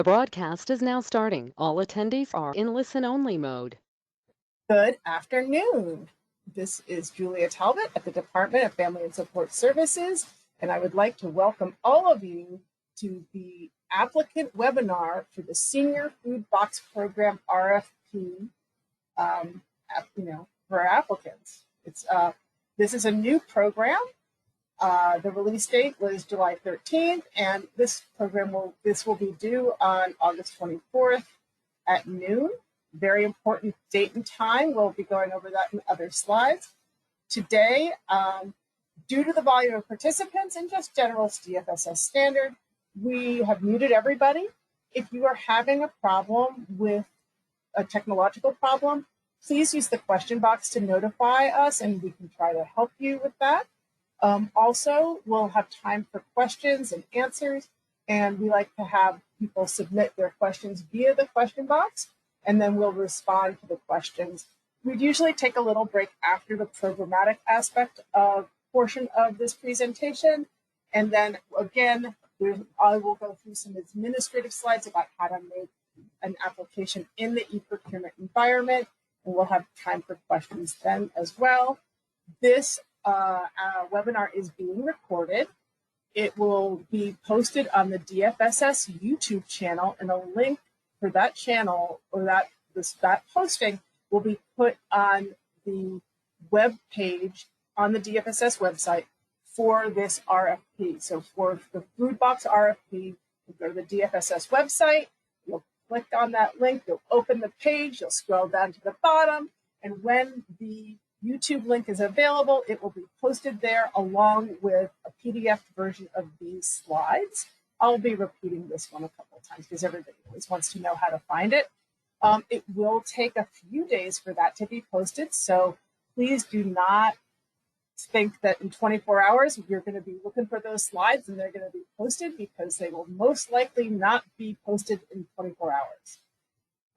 The broadcast is now starting. All attendees are in listen-only mode. Good afternoon. This is Julia Talbot at the Department of Family and Support Services, and I would like to welcome all of you to the applicant webinar for the Senior Food Box Program RFP, for applicants. This is a new program. The release date was July 13th, and this will be due on August 24th at noon. Very important date and time. We'll be going over that in other slides. Today, due to the volume of participants and just general DFSS standard, we have muted everybody. If you are having a problem with a technological problem, please use the question box to notify us and we can try to help you with that. Also, we'll have time for questions and answers, and we like to have people submit their questions via the question box, and then we'll respond to the questions. We'd usually take a little break after the programmatic aspect of portion of this presentation, and then again, I will go through some administrative slides about how to make an application in the e-procurement environment, and we'll have time for questions then as well. This webinar is being recorded. It will be posted on the DFSS YouTube channel, and a link for that channel or that posting will be put on the web page on the DFSS website for this RFP. So for the food box RFP, you go to the DFSS website, you'll click on that link, you'll open the page, you'll scroll down to the bottom, and when the YouTube link is available, it will be posted there along with a PDF version of these slides. I'll be repeating this one a couple of times because everybody always wants to know how to find it. It will take a few days for that to be posted, so please do not think that in 24 hours you're going to be looking for those slides and they're going to be posted, because they will most likely not be posted in 24 hours.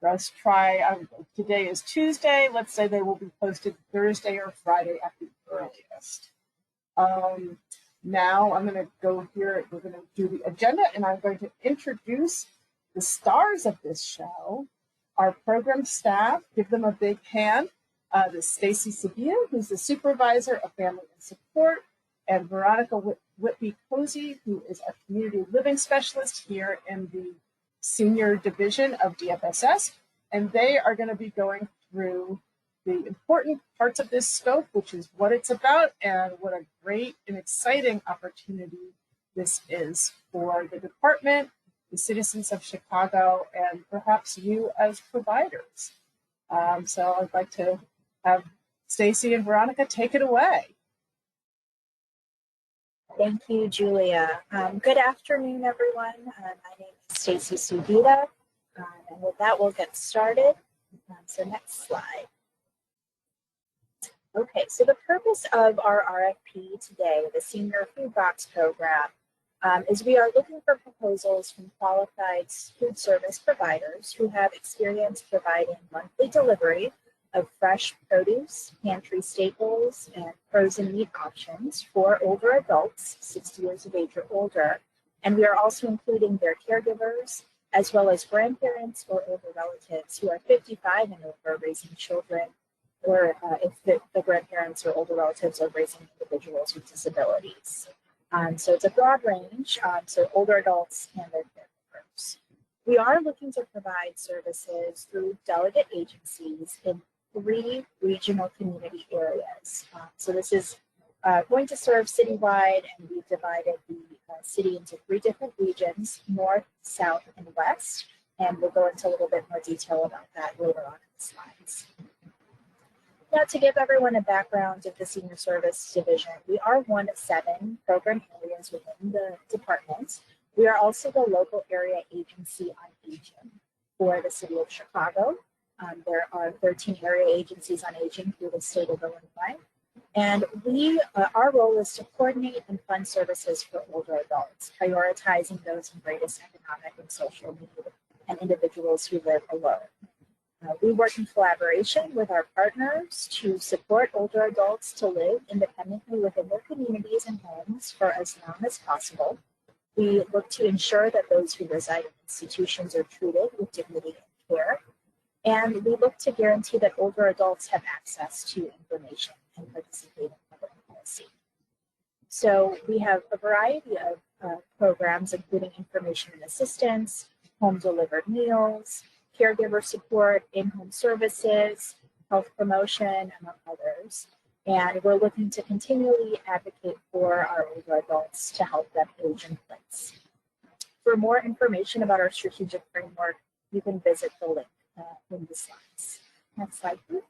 Let's try, today is Tuesday, let's say they will be posted Thursday or Friday at the earliest. Now I'm going to go here, we're going to do the agenda, and I'm going to introduce the stars of this show, our program staff. Give them a big hand. This Stacy Sevilla, who's the Supervisor of Family and Support, and Veronica Whitby-Cozy, who is our Community Living Specialist here in the Senior Division of DFSS, and they are going to be going through the important parts of this scope, which is what it's about and what a great and exciting opportunity this is for the department, the citizens of Chicago, and perhaps you as providers. So I'd like to have Stacy and Veronica take it away. Thank you, Julia. Good afternoon, everyone. My name is Stacy Sevilla, and with that, we'll get started. So next slide. Okay, so the purpose of our RFP today, the Senior Food Box Program, is we are looking for proposals from qualified food service providers who have experience providing monthly delivery of fresh produce, pantry staples, and frozen meat options for older adults, 60 years of age or older. And we are also including their caregivers, as well as grandparents or older relatives who are 55 and over raising children, or if the grandparents or older relatives are raising individuals with disabilities. So it's a broad range, so older adults and their caregivers. We are looking to provide services through delegate agencies in 3 regional community areas. So this is going to serve citywide, and we've divided the city into 3 different regions: north, south, and west. And we'll go into a little bit more detail about that later on in the slides. Now, to give everyone a background of the Senior Service Division, we are one of 7 program areas within the department. We are also the local area agency on aging for the city of Chicago. There are 13 area agencies on aging through the state of Illinois. And our role is to coordinate and fund services for older adults, prioritizing those in greatest economic and social need and individuals who live alone. We work in collaboration with our partners to support older adults to live independently within their communities and homes for as long as possible. We look to ensure that those who reside in institutions are treated with dignity and care. And we look to guarantee that older adults have access to information and participate in public policy. So we have a variety of programs, including information and assistance, home delivered meals, caregiver support, in-home services, health promotion, among others. And we're looking to continually advocate for our older adults to help them age in place. For more information about our strategic framework, you can visit the link in the slides. Next slide, please.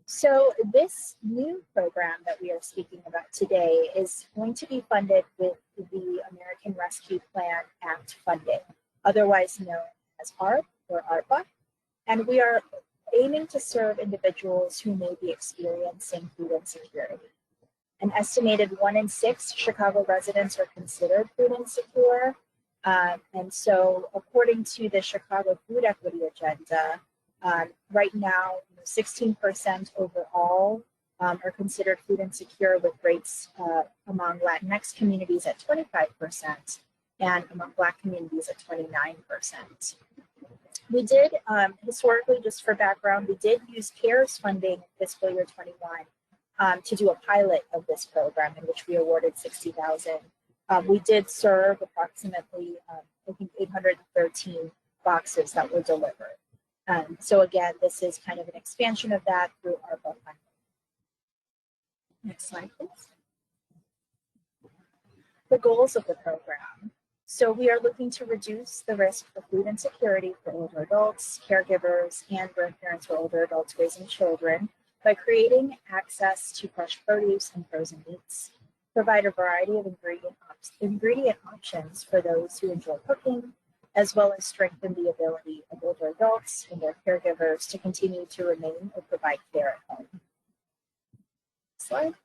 So this new program that we are speaking about today is going to be funded with the American Rescue Plan Act funding, otherwise known as ARP or ARPA. And we are aiming to serve individuals who may be experiencing food insecurity. An estimated 1 in 6 Chicago residents are considered food insecure. And so according to the Chicago Food Equity Agenda, right now, 16% overall are considered food insecure, with rates among Latinx communities at 25% and among Black communities at 29%. We did, historically, just for background, we did use CARES funding in fiscal year 21 to do a pilot of this program in which we awarded $60,000. We did serve approximately, I think, 813 boxes that were delivered. So again, this is kind of an expansion of that through ARPA funding. Next slide, please. The goals of the program. So we are looking to reduce the risk for food insecurity for older adults, caregivers, and grandparents for older adults raising children by creating access to fresh produce and frozen meats, provide a variety of ingredient options for those who enjoy cooking, as well as strengthen the ability of older adults and their caregivers to continue to remain or provide care at home. Slide.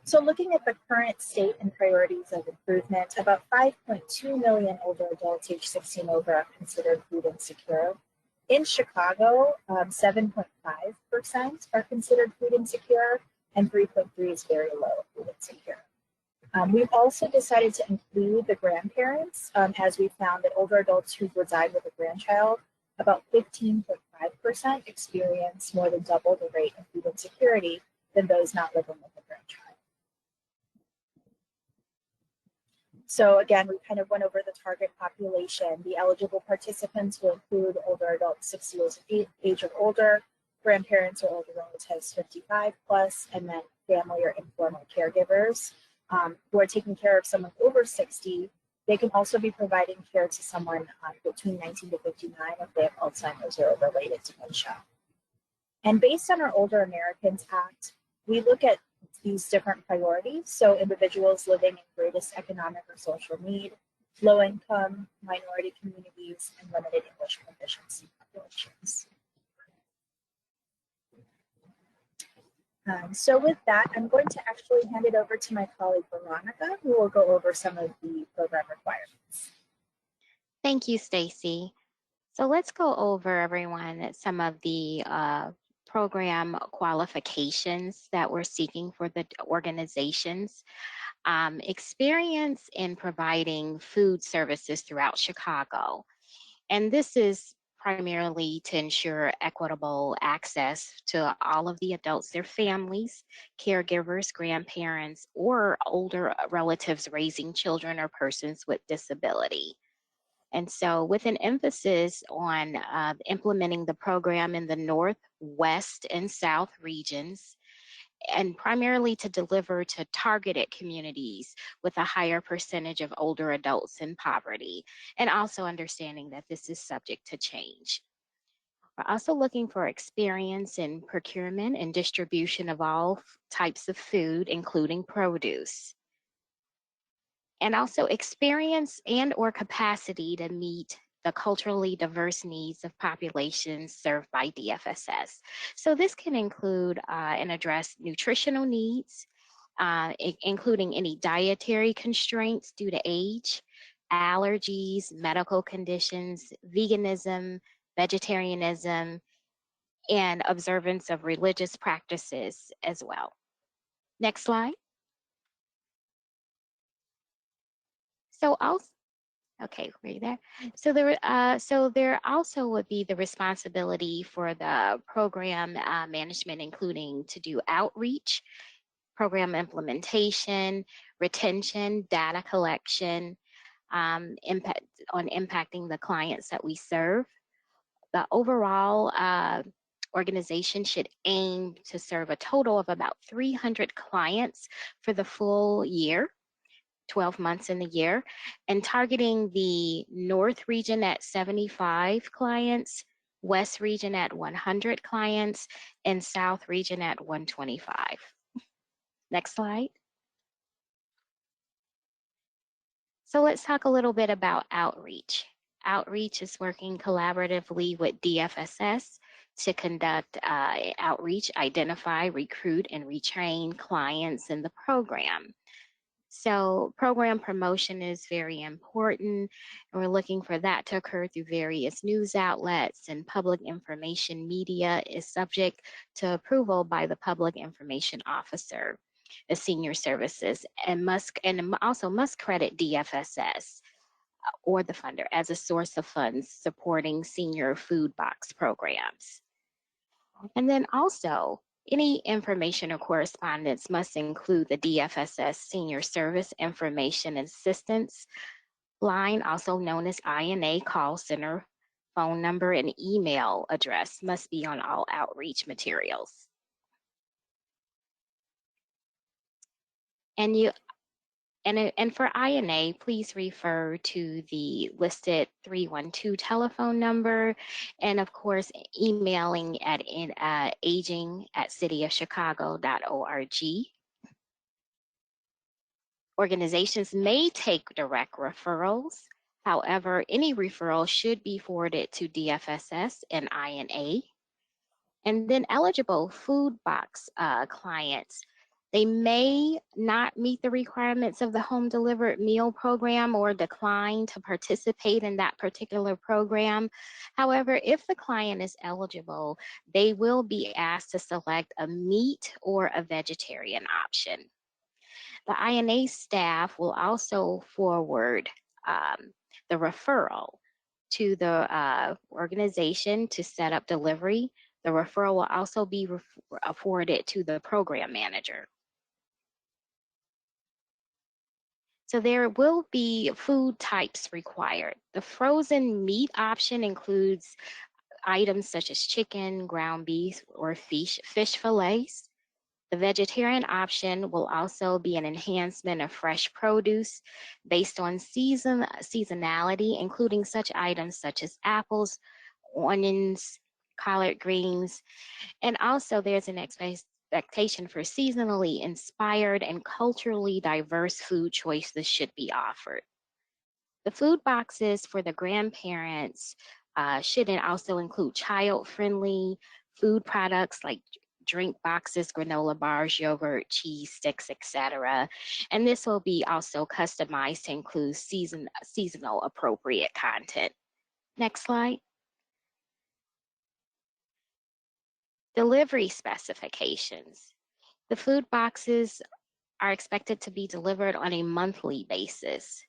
So looking at the current state and priorities of improvement, about 5.2 million older adults age 16 over are considered food insecure. In Chicago, 7.5% are considered food insecure, and 3.3% is very low food insecure. We've also decided to include the grandparents, as we found that older adults who reside with a grandchild, about 15.5% experience more than double the rate of food insecurity than those not living with a grandchild. So again, we kind of went over the target population. The eligible participants will include older adults 60 years of age or older, grandparents or older relatives 55 plus, and then family or informal caregivers who are taking care of someone over 60. They can also be providing care to someone between 19 to 59 if they have Alzheimer's or related dementia. And based on our Older Americans Act, we look at these different priorities. So individuals living in greatest economic or social need, low income, minority communities, and limited English proficiency populations. So with that, I'm going to actually hand it over to my colleague, Veronica, who will go over some of the program requirements. Thank you, Stacy. So let's go over, everyone, some of the program qualifications that we're seeking for the organizations. Experience in providing food services throughout Chicago. And this is primarily to ensure equitable access to all of the adults, their families, caregivers, grandparents, or older relatives raising children or persons with disability. And so with an emphasis on implementing the program in the North, West, and South regions, and primarily to deliver to targeted communities with a higher percentage of older adults in poverty, and also understanding that this is subject to change. We're also looking for experience in procurement and distribution of all types of food, including produce. And also experience and or capacity to meet the culturally diverse needs of populations served by DFSS. So this can include and address nutritional needs, including any dietary constraints due to age, allergies, medical conditions, veganism, vegetarianism, and observance of religious practices as well. Next slide. So also, okay, were you there? So there also would be the responsibility for the program management, including to do outreach, program implementation, retention, data collection, impact on impacting the clients that we serve. The overall organization should aim to serve a total of about 300 clients for the full year, 12 months in the year, and targeting the North region at 75 clients, West region at 100 clients, and South region at 125. Next slide. So let's talk a little bit about outreach. Outreach is working collaboratively with DFSS to conduct outreach, identify, recruit, and retrain clients in the program. So program promotion is very important, and we're looking for that to occur through various news outlets, and public information media is subject to approval by the Public Information Officer, the Senior Services, and also must credit DFSS or the funder as a source of funds supporting senior food box programs. And then also, any information or correspondence must include the DFSS Senior Service Information Assistance line, also known as INA call center. Phone number and email address must be on all outreach materials. And for INA, please refer to the listed 312 telephone number, and of course, emailing at aging@cityofchicago.org. Organizations may take direct referrals. However, any referral should be forwarded to DFSS and INA. And then eligible food box clients, they may not meet the requirements of the home delivered meal program or decline to participate in that particular program. However, if the client is eligible, they will be asked to select a meat or a vegetarian option. The INA staff will also forward the referral to the organization to set up delivery. The referral will also be forwarded to the program manager. So there will be food types required. The frozen meat option includes items such as chicken, ground beef, or fish fillets. The vegetarian option will also be an enhancement of fresh produce based on seasonality, including such items such as apples, onions, collard greens, and also there's an expectation for seasonally inspired and culturally diverse food choices should be offered. The food boxes for the grandparents should also include child-friendly food products like drink boxes, granola bars, yogurt, cheese sticks, etc. And this will be also customized to include seasonal appropriate content. Next slide. Delivery specifications. The food boxes are expected to be delivered on a monthly basis.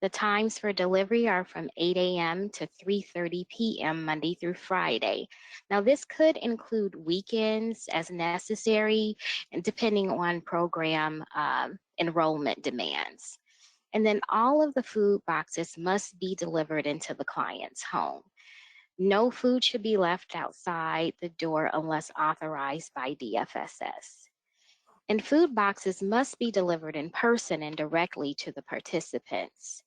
The times for delivery are from 8 a.m. to 3:30 p.m. Monday through Friday. Now, this could include weekends as necessary, and depending on program enrollment demands. And then all of the food boxes must be delivered into the client's home. No food should be left outside the door unless authorized by DFSS. And food boxes must be delivered in person and directly to the participants.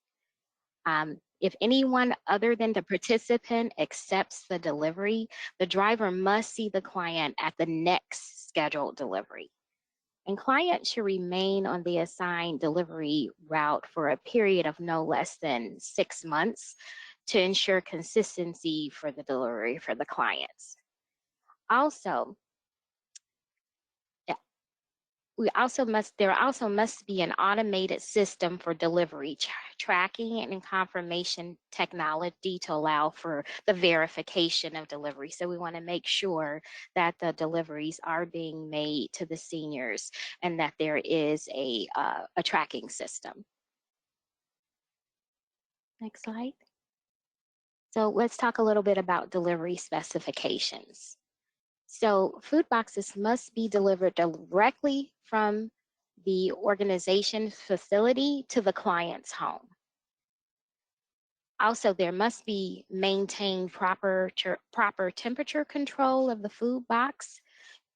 If anyone other than the participant accepts the delivery, the driver must see the client at the next scheduled delivery. And clients should remain on the assigned delivery route for a period of no less than 6 months to ensure consistency for the delivery for the clients. Also, there also must be an automated system for delivery tracking and confirmation technology to allow for the verification of delivery. So we want to make sure that the deliveries are being made to the seniors, and that there is a tracking system. Next slide. So let's talk a little bit about delivery specifications. So food boxes must be delivered directly from the organization's facility to the client's home. Also, there must be maintained proper temperature control of the food box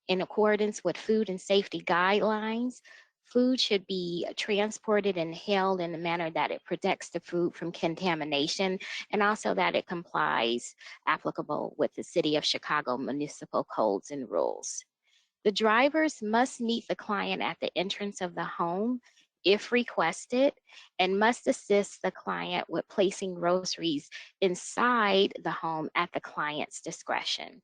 in accordance with food and safety guidelines. Food should be transported and held in a manner that it protects the food from contamination, and also that it complies applicable with the City of Chicago municipal codes and rules. The drivers must meet the client at the entrance of the home if requested, and must assist the client with placing groceries inside the home at the client's discretion.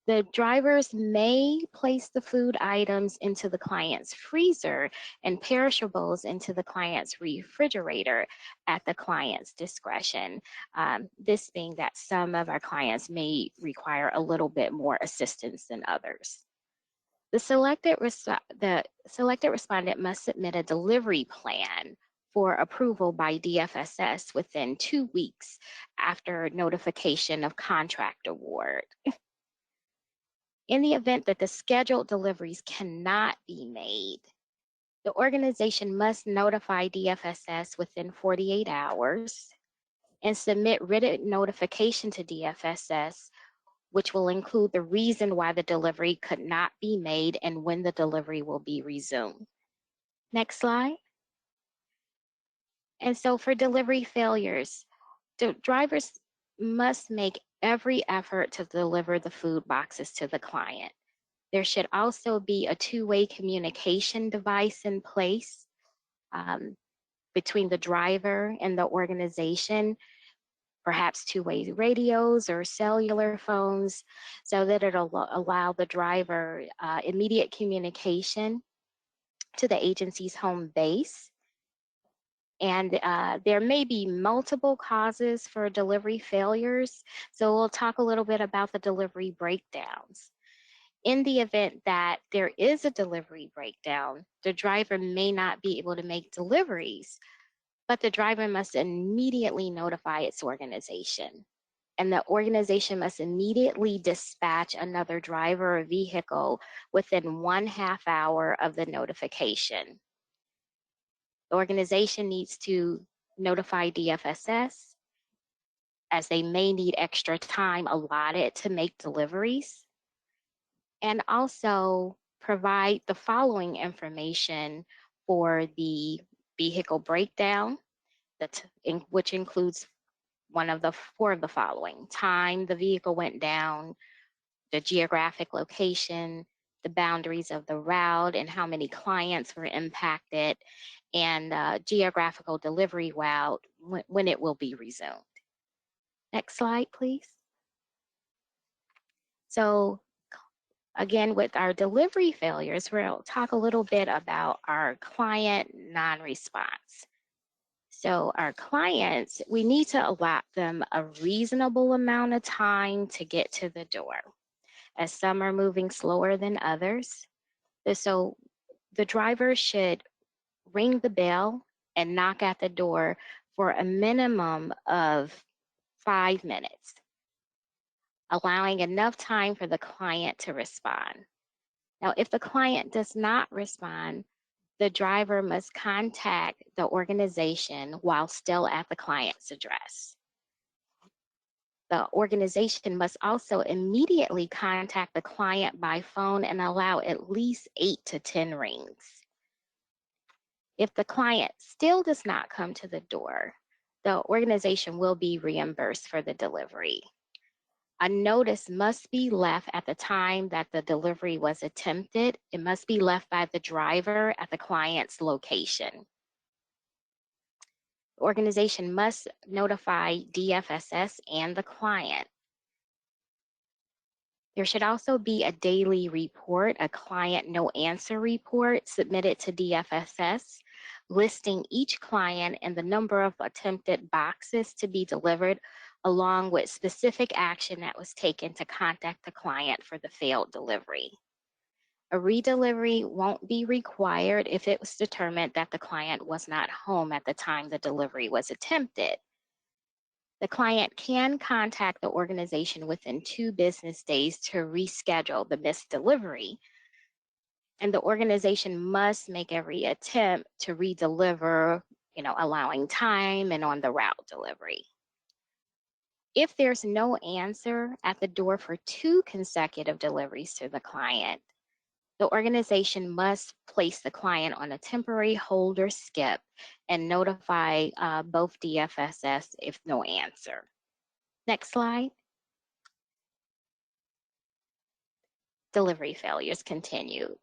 The drivers may place the food items into the client's freezer and perishables into the client's refrigerator at the client's discretion. This being that some of our clients may require a little bit more assistance than others. The selected respondent must submit a delivery plan for approval by DFSS within 2 weeks after notification of contract award. In the event that the scheduled deliveries cannot be made, the organization must notify DFSS within 48 hours and submit written notification to DFSS, which will include the reason why the delivery could not be made and when the delivery will be resumed. Next slide. And so for delivery failures, the drivers must make every effort to deliver the food boxes to the client. There should also be a two-way communication device in place between the driver and the organization, perhaps two-way radios or cellular phones, so that it'll allow the driver immediate communication to the agency's home base. And there may be multiple causes for delivery failures, so we'll talk a little bit about the delivery breakdowns. In the event that there is a delivery breakdown, the driver may not be able to make deliveries, but the driver must immediately notify its organization. And the organization must immediately dispatch another driver or vehicle within 1/2 hour of the notification. The organization needs to notify DFSS, as they may need extra time allotted to make deliveries, and also provide the following information for the vehicle breakdown, which includes four of the following: time the vehicle went down, the geographic location, the boundaries of the route and how many clients were impacted, and geographical delivery route when it will be resumed. Next slide, please. So again, with our delivery failures, we'll talk a little bit about our client non-response. So our clients, we need to allot them a reasonable amount of time to get to the door, as some are moving slower than others. So the driver should ring the bell and knock at the door for a minimum of 5 minutes, allowing enough time for the client to respond. Now, if the client does not respond, the driver must contact the organization while still at the client's address. The organization must also immediately contact the client by phone and allow at least 8 to 10 rings. If the client still does not come to the door, the organization will be reimbursed for the delivery. A notice must be left at the time that the delivery was attempted. It must be left by the driver at the client's location. The organization must notify DFSS and the client. There should also be a daily report, a client no answer report submitted to DFSS, listing each client and the number of attempted boxes to be delivered, along with specific action that was taken to contact the client for the failed delivery. A redelivery won't be required if it was determined that the client was not home at the time the delivery was attempted. The client can contact the organization within 2 business days to reschedule the missed delivery, and the organization must make every attempt to redeliver, allowing time and on the route delivery. If there's no answer at the door for 2 consecutive deliveries to the client, the organization must place the client on a temporary hold or skip and notify both DFSS if no answer. Next slide. Delivery failures continued.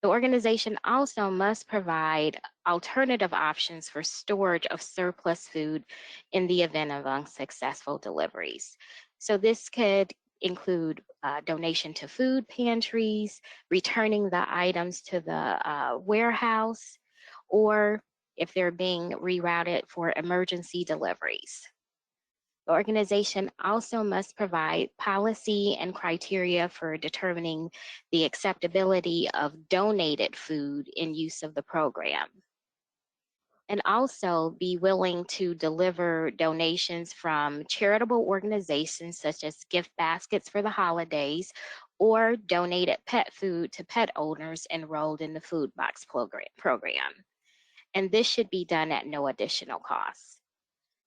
The organization also must provide alternative options for storage of surplus food in the event of unsuccessful deliveries. So this could include donation to food pantries, returning the items to the warehouse, or if they're being rerouted for emergency deliveries. The organization also must provide policy and criteria for determining the acceptability of donated food in use of the program, and also be willing to deliver donations from charitable organizations such as gift baskets for the holidays or donated pet food to pet owners enrolled in the food box program. And this should be done at no additional cost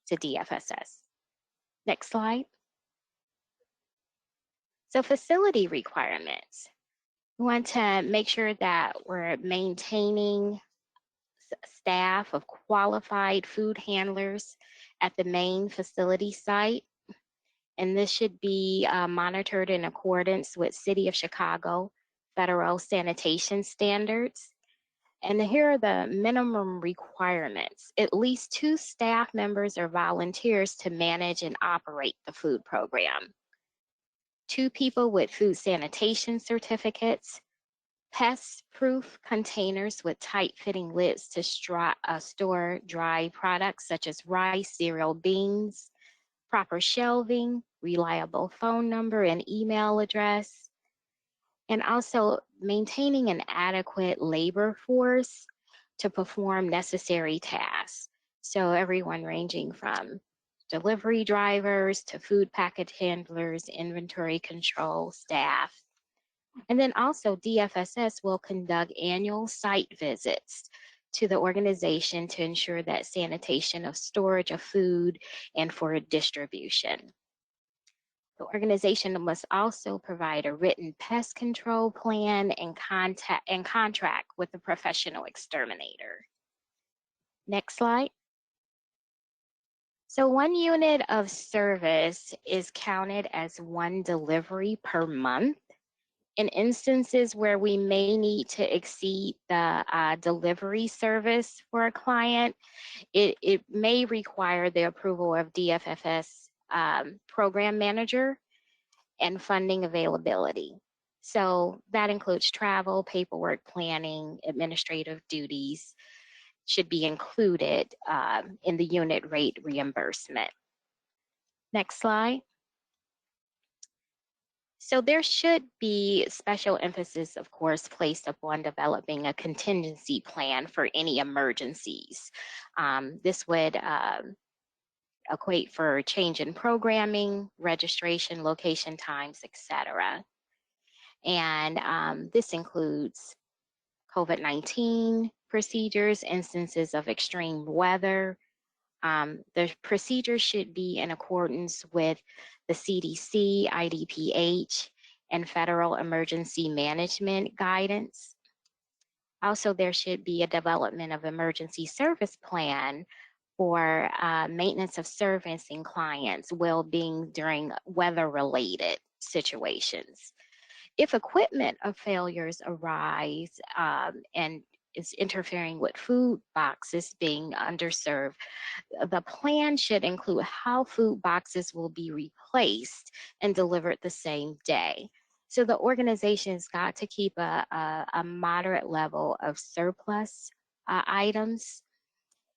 to DFSS. Next slide. So facility requirements. We want to make sure that we're maintaining staff of qualified food handlers at the main facility site. And this should be monitored in accordance with City of Chicago federal sanitation standards. And here are the minimum requirements. At least 2 staff members or volunteers to manage and operate the food program. 2 people with food sanitation certificates, pest-proof containers with tight-fitting lids to store dry products such as rice, cereal, beans, proper shelving, reliable phone number and email address, and also maintaining an adequate labor force to perform necessary tasks. So everyone ranging from delivery drivers to food package handlers, inventory control staff. And then also DFSS will conduct annual site visits to the organization to ensure that sanitation of storage of food and for distribution. The organization must also provide a written pest control plan and contract with a professional exterminator. Next slide. So 1 unit of service is counted as 1 delivery per month. In instances where we may need to exceed the delivery service for a client, it may require the approval of DFFS program manager and funding availability. So that includes travel, paperwork, planning, administrative duties should be included in the unit rate reimbursement. Next slide. So there should be special emphasis, of course, placed upon developing a contingency plan for any emergencies. This would equate for change in programming, registration, location times, etc. And this includes COVID-19 procedures, instances of extreme weather. The procedures should be in accordance with the CDC, IDPH, and federal emergency management guidance. Also, there should be a development of emergency service plan for maintenance of servicing clients' well-being during weather-related situations. If equipment of failures arise and is interfering with food boxes being underserved, the plan should include how food boxes will be replaced and delivered the same day. So the organization's got to keep a moderate level of surplus items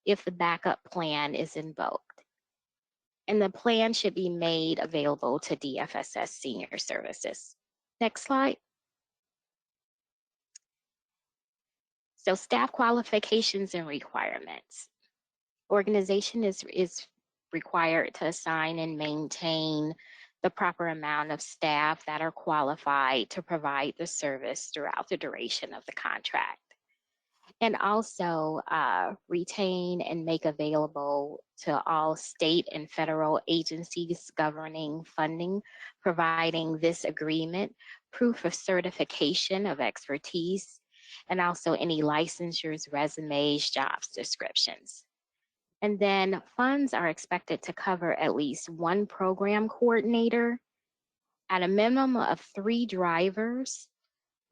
if the backup plan is invoked. And the plan should be made available to DFSS Senior Services. Next slide. So staff qualifications and requirements. Organization is required to assign and maintain the proper amount of staff that are qualified to provide the service throughout the duration of the contract. And also retain and make available to all state and federal agencies governing funding, providing this agreement, proof of certification of expertise, and also any licensures, resumes, jobs descriptions. And then funds are expected to cover at least one program coordinator, at a minimum of 3 drivers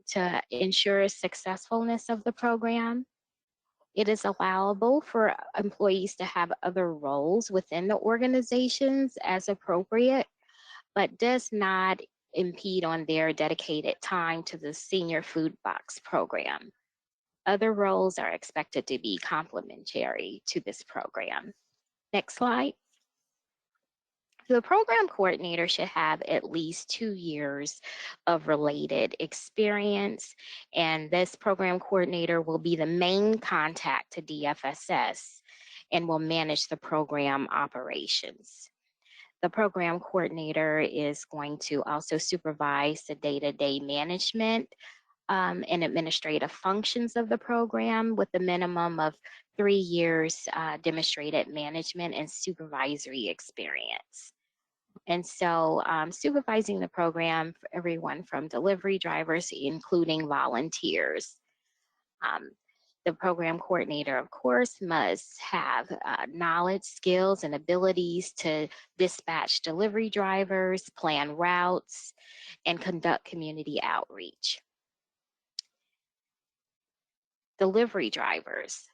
to ensure successfulness of the program. It is allowable for employees to have other roles within the organizations as appropriate, but does not impede on their dedicated time to the Senior Food Box program. Other roles are expected to be complementary to this program. Next slide. The program coordinator should have at least 2 years of related experience, and this program coordinator will be the main contact to DFSS and will manage the program operations. The program coordinator is going to also supervise the day-to-day management and administrative functions of the program with a minimum of 3 years demonstrated management and supervisory experience. And so supervising the program for everyone from delivery drivers, including volunteers. The program coordinator, of course, must have knowledge, skills, and abilities to dispatch delivery drivers, plan routes, and conduct community outreach. Delivery drivers.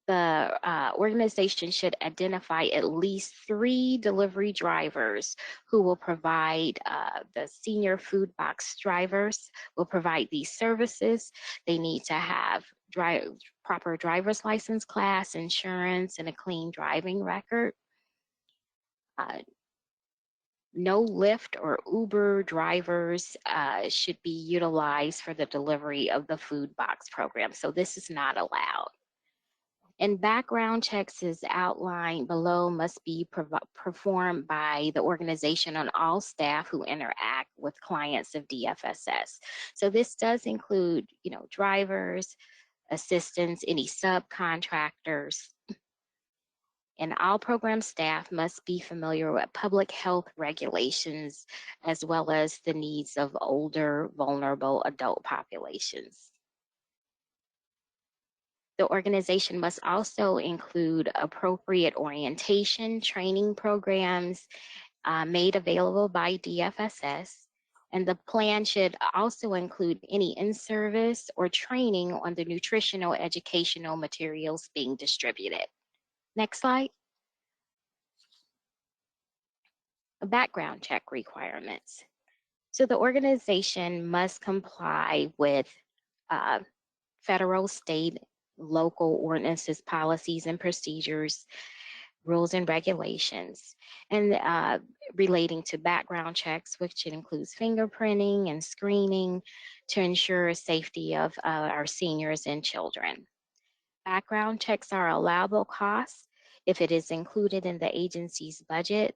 The organization should identify at least 3 delivery drivers who will provide, the senior food box drivers will provide these services. They need to have proper driver's license class, insurance, and a clean driving record. No Lyft or Uber drivers should be utilized for the delivery of the food box program. So this is not allowed. And background checks as outlined below must be performed by the organization on all staff who interact with clients of DFSS. So this does include, drivers, assistants, any subcontractors, and all program staff must be familiar with public health regulations as well as the needs of older, vulnerable adult populations. The organization must also include appropriate orientation, training programs made available by DFSS, and the plan should also include any in-service or training on the nutritional educational materials being distributed. Next slide. Background check requirements. So the organization must comply with federal, state, local ordinances, policies, and procedures, rules and regulations, and relating to background checks, which includes fingerprinting and screening to ensure safety of our seniors and children. Background checks are allowable costs if it is included in the agency's budget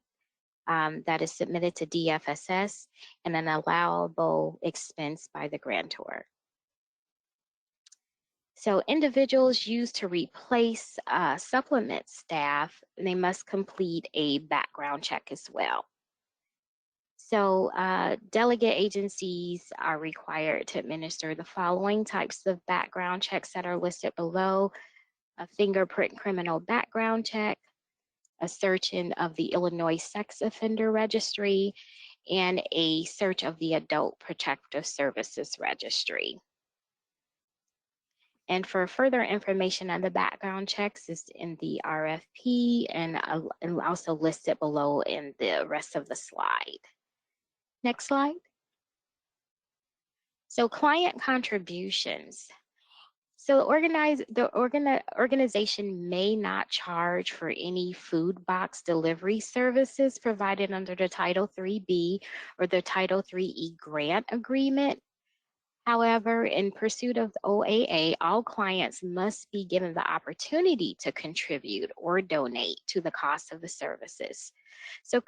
that is submitted to DFSS, and an allowable expense by the grantor. So individuals used to replace supplement staff, they must complete a background check as well. So delegate agencies are required to administer the following types of background checks that are listed below: a fingerprint criminal background check, a search-in of the Illinois Sex Offender Registry, and a search of the Adult Protective Services Registry. And for further information on the background checks is in the RFP and also listed below in the rest of the slide. Next slide. So client contributions. So the organization may not charge for any food box delivery services provided under the Title IIIB or the Title IIIE grant agreement. However, in pursuit of the OAA, all clients must be given the opportunity to contribute or donate to the cost of the services. So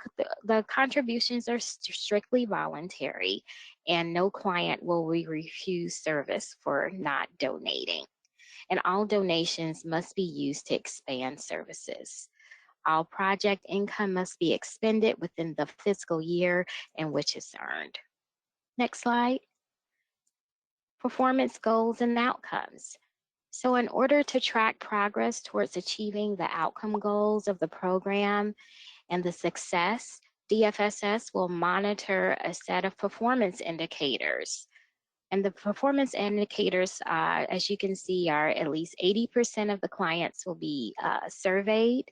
the contributions are strictly voluntary, and no client will refuse service for not donating. And all donations must be used to expand services. All project income must be expended within the fiscal year in which it's earned. Next slide. Performance goals and outcomes. So in order to track progress towards achieving the outcome goals of the program and the success, DFSS will monitor a set of performance indicators. And the performance indicators, as you can see, are at least 80% of the clients will be surveyed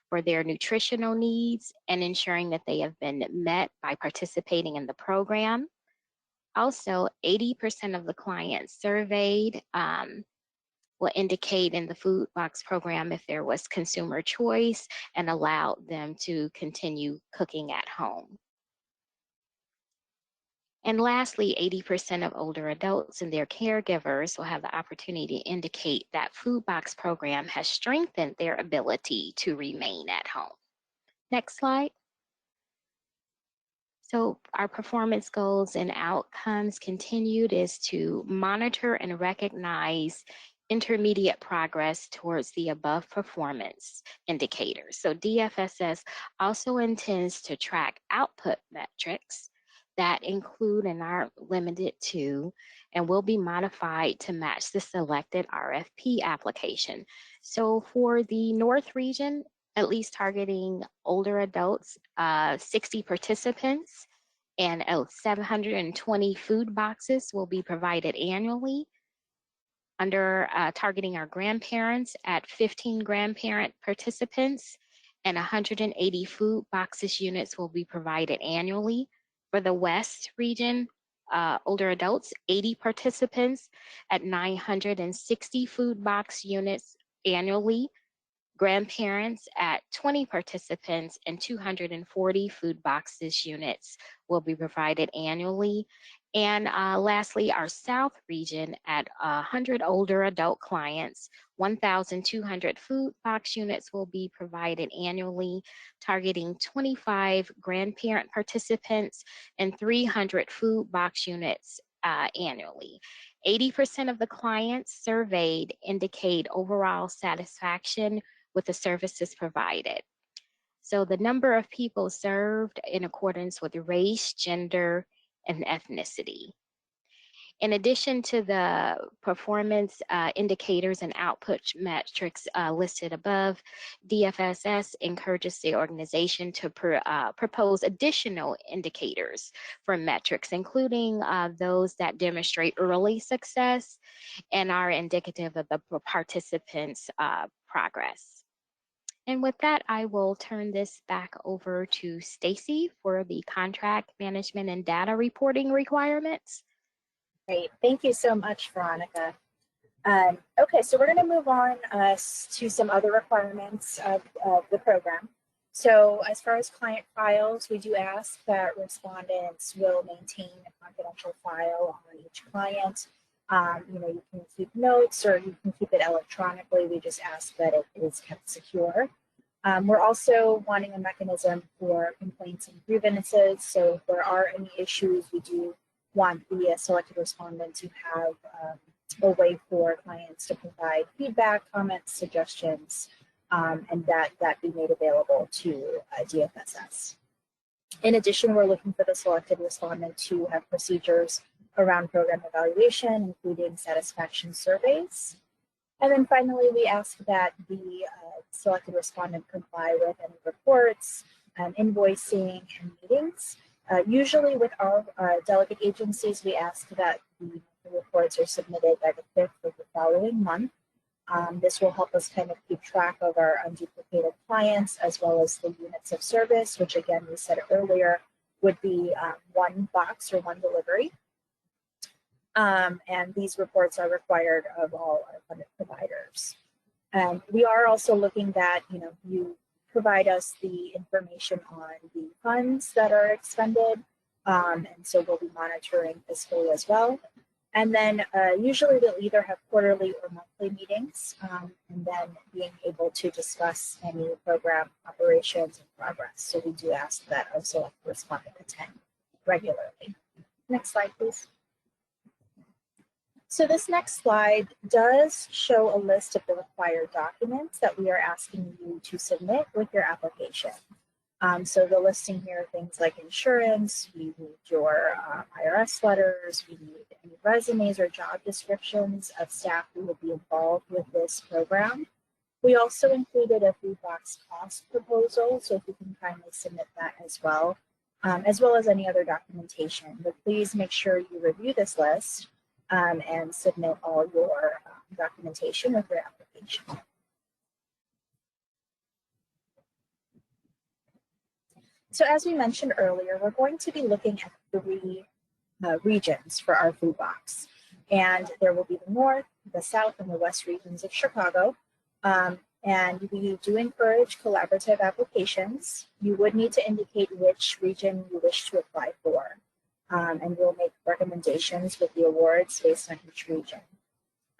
for their nutritional needs and ensuring that they have been met by participating in the program. Also, 80% of the clients surveyed will indicate in the food box program if there was consumer choice and allowed them to continue cooking at home. And lastly, 80% of older adults and their caregivers will have the opportunity to indicate that food box program has strengthened their ability to remain at home. Next slide. So our performance goals and outcomes continued is to monitor and recognize intermediate progress towards the above performance indicators. So DFSS also intends to track output metrics that include and aren't limited to and will be modified to match the selected RFP application. So for the North region, at least targeting older adults, 60 participants and 720 food boxes will be provided annually. Under targeting our grandparents at 15 grandparent participants and 180 food boxes units will be provided annually. For the West region, older adults, 80 participants at 960 food box units annually. Grandparents at 20 participants and 240 food boxes units will be provided annually. And lastly, our South region at 100 older adult clients, 1,200 food box units will be provided annually, targeting 25 grandparent participants and 300 food box units annually. 80% of the clients surveyed indicate overall satisfaction with the services provided. So the number of people served in accordance with race, gender, and ethnicity. In addition to the performance indicators and output metrics listed above, DFSS encourages the organization to propose additional indicators for metrics, including those that demonstrate early success and are indicative of the participants' progress. And with that, I will turn this back over to Stacy for the contract management and data reporting requirements. Great, thank you so much, Veronica. Okay, so we're going to move on to some other requirements of the program. So as far as client files, we do ask that respondents will maintain a confidential file on each client. You can keep notes or you can keep it electronically. We just ask that it is kept secure. We're also wanting a mechanism for complaints and grievances. So if there are any issues, we do want the selected respondent to have a way for clients to provide feedback, comments, suggestions, and that be made available to DFSS. In addition, we're looking for the selected respondent to have procedures around program evaluation, including satisfaction surveys. And then finally, we ask that the selected respondent comply with any reports, invoicing, and meetings. Usually with our delegate agencies, we ask that the reports are submitted by the 5th of the following month. This will help us kind of keep track of our unduplicated clients as well as the units of service, which again, we said earlier, would be one box or one delivery. And these reports are required of all our funded providers. We are also looking that you provide us the information on the funds that are expended, and so we'll be monitoring fiscally as well. And then usually they'll either have quarterly or monthly meetings, and then being able to discuss any program operations and progress. So we do ask that our select respondent attend regularly. Next slide, please. So this next slide does show a list of the required documents that we are asking you to submit with your application. So the listing here are things like insurance, we need your IRS letters, we need any resumes or job descriptions of staff who will be involved with this program. We also included a food box cost proposal, so if you can kindly submit that as well as any other documentation. But please make sure you review this list and submit all your documentation with your application. So as we mentioned earlier, we're going to be looking at 3 regions for our food box. And there will be the North, the South, and the West regions of Chicago. And we do encourage collaborative applications. You would need to indicate which region you wish to apply for. And we'll make recommendations with the awards based on each region.